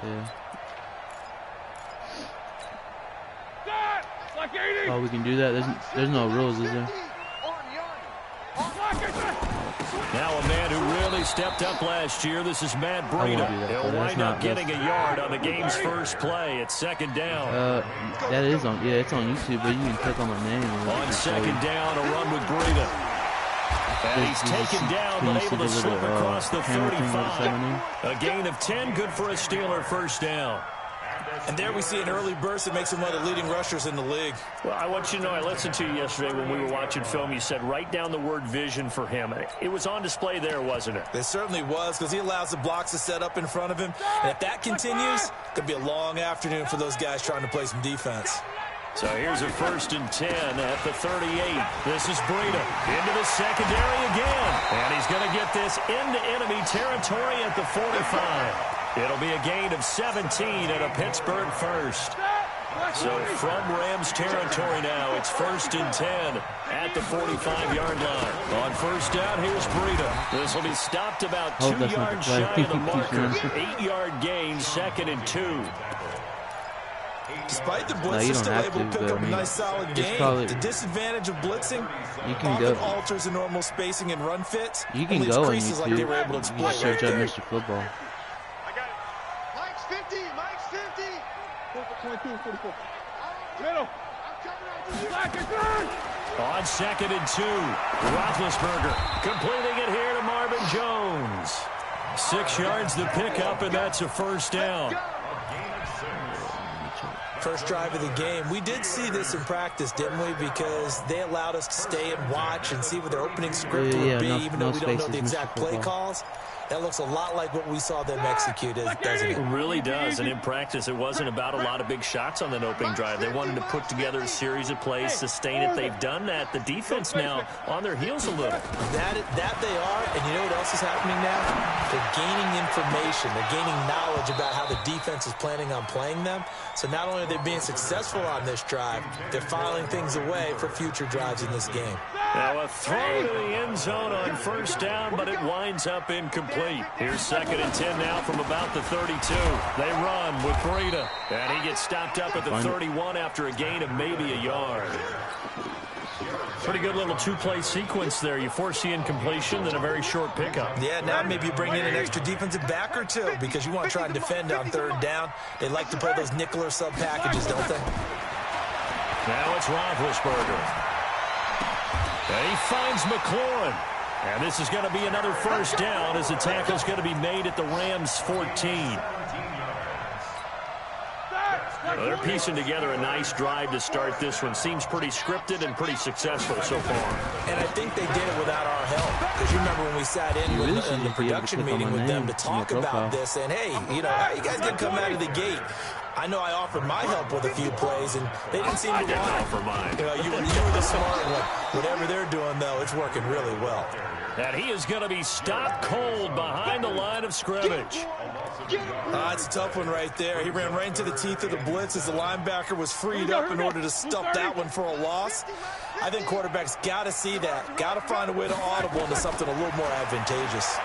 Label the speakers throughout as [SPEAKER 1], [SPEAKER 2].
[SPEAKER 1] Yeah. Oh, we can do that. There's no rules, is there?
[SPEAKER 2] Now a man who really stepped up last year. This is Matt Breida. He'll wind up getting a yard on the game's first play. It's second down.
[SPEAKER 1] That is on. Yeah, it's on YouTube, but you can click on my name.
[SPEAKER 2] On second down, a run with Breida. And he's taken down, but able to slip across the 35. A gain of 10, good for a Steeler first down.
[SPEAKER 3] And there we see an early burst that makes him one of the leading rushers in the league.
[SPEAKER 2] Well, I want you to know, I listened to you yesterday when we were watching film. You said write down the word vision for him. It was on display there, wasn't it?
[SPEAKER 3] It certainly was, because he allows the blocks to set up in front of him. And if that continues, it could be a long afternoon for those guys trying to play some defense.
[SPEAKER 2] So here's a 1st and 10 at the 38. This is Breida into the secondary again. And he's going to get this into enemy territory at the 45. It'll be a gain of 17 and a Pittsburgh first. So from Rams territory now, it's 1st and 10 at the 45-yard line. On first down, here's Breida. This will be stopped about 2 yards shy of the marker. 8-yard gain, 2nd and 2.
[SPEAKER 3] Despite the blitz, they're still able to pick up a nice solid gain. The disadvantage of blitzing often alters the normal spacing and run fits.
[SPEAKER 1] You can go on YouTube.
[SPEAKER 3] Like they were able to exploit
[SPEAKER 1] search up Mr. Football.
[SPEAKER 4] Mike's 50, Mike's 50. 22, 44. Middle.
[SPEAKER 2] On 2nd and 2, Roethlisberger completing it here to Marvin Jones. 6 yards the pickup, and that's a first down.
[SPEAKER 3] First drive of the game. We did see this in practice, didn't we? Because they allowed us to stay and watch and see what their opening script would be, even though we don't know the exact play calls. That looks a lot like what we saw them execute, doesn't it?
[SPEAKER 2] It really does. And in practice, it wasn't about a lot of big shots on that opening drive. They wanted to put together a series of plays, sustain it. They've done that. The defense now on their heels a little.
[SPEAKER 3] That they are. And you know what else is happening now? They're gaining information. They're gaining knowledge about how the defense is planning on playing them. So not only are they being successful on this drive, they're filing things away for future drives in this game.
[SPEAKER 2] Now a throw to the end zone on first down, but it winds up incomplete. Here's 2nd and 10 now from about the 32. They run with Breida, and he gets stopped up at the 31 after a gain of maybe a yard. Pretty good little two-play sequence there. You force the incompletion, then a very short pickup.
[SPEAKER 3] Yeah, now maybe you bring in an extra defensive back or two because you want to try and defend on 3rd down. They like to play those nickel or sub packages, don't they?
[SPEAKER 2] Now it's Roethlisberger. And he finds McLaurin. And this is going to be another first down as the tackle's going to be made at the Rams 14. Well, they're piecing together a nice drive to start this one. Seems pretty scripted and pretty successful so far.
[SPEAKER 3] And I think they did it without our help. Because you remember when we sat in the production meeting with them to talk about this. And, hey, you know, how you guys didn't come out of the gate. I know I offered my help with a few plays, and they didn't seem to want it.
[SPEAKER 2] I didn't offer mine.
[SPEAKER 3] You know, you were the smart one. Whatever they're doing, though, it's working really well.
[SPEAKER 2] And he is going to be stopped cold behind the line of scrimmage.
[SPEAKER 3] It's a tough one right there. He ran right into the teeth of the blitz as the linebacker was freed up in order to stuff that one for a loss. I think quarterbacks got to see that. Got to find a way to audible into something a little more advantageous.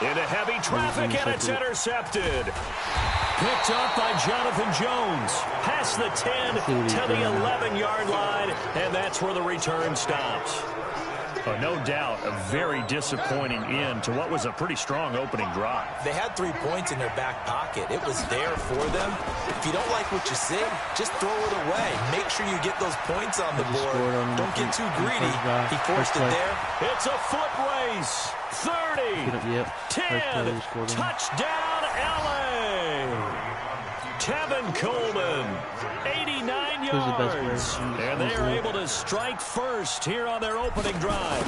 [SPEAKER 2] Into heavy traffic, and it's intercepted. Picked up by Jonathan Jones. Past the 10 to the 11-yard line, and that's where the return stops. No doubt, a very disappointing end to what was a pretty strong opening drive.
[SPEAKER 3] They had 3 points in their back pocket. It was there for them. If you don't like what you see, just throw it away. Make sure you get those points on the board. Don't get too greedy. He forced it there.
[SPEAKER 2] It's a foot race. 30, 10, touchdown LA. Tevin Coleman, 89 yards. And they are able to strike first here on their opening drive.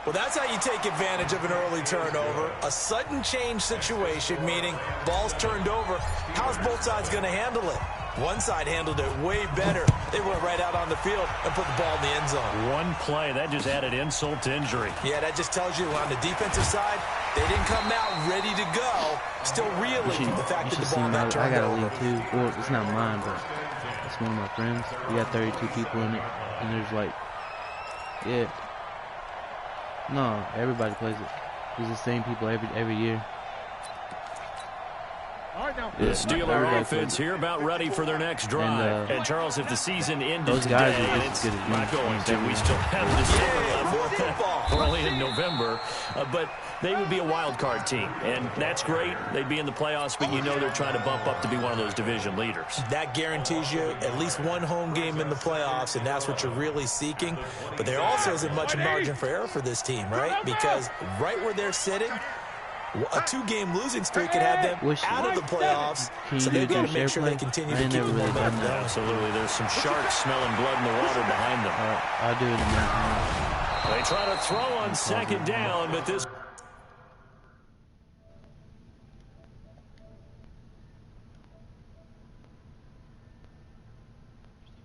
[SPEAKER 3] Well, that's how you take advantage of an early turnover. A sudden change situation, meaning ball's turned over. How's both sides going to handle it? One side handled it way better. They went right out on the field and put the ball in the end zone.
[SPEAKER 2] One play, that just added insult to injury.
[SPEAKER 3] Yeah, that just tells you on the defensive side, they didn't come out ready to go. Still reeling the fact that the ball got turned over.
[SPEAKER 1] I got a league too. Well, it's not mine, but it's one of my friends. We got 32 people in it, and there's like, yeah. No, everybody plays it. It's the same people every year.
[SPEAKER 2] The Steeler offense here about ready for their next drive. And Charles, if the season ended today, and it's not going to, we still have December left. We're only in November. But they would be a wild card team, and that's great. They'd be in the playoffs, but you know they're trying to bump up to be one of those division leaders.
[SPEAKER 3] That guarantees you at least one home game in the playoffs, and that's what you're really seeking. But there also isn't much margin for error for this team, right? Because right where they're sitting, a 2-game losing streak could have them out of the playoffs, so they've got to make sure they continue to keep the momentum going.
[SPEAKER 2] Absolutely. There's some sharks smelling blood in the water behind them.
[SPEAKER 1] I'll do it in a minute.
[SPEAKER 2] They try to throw on second down, but this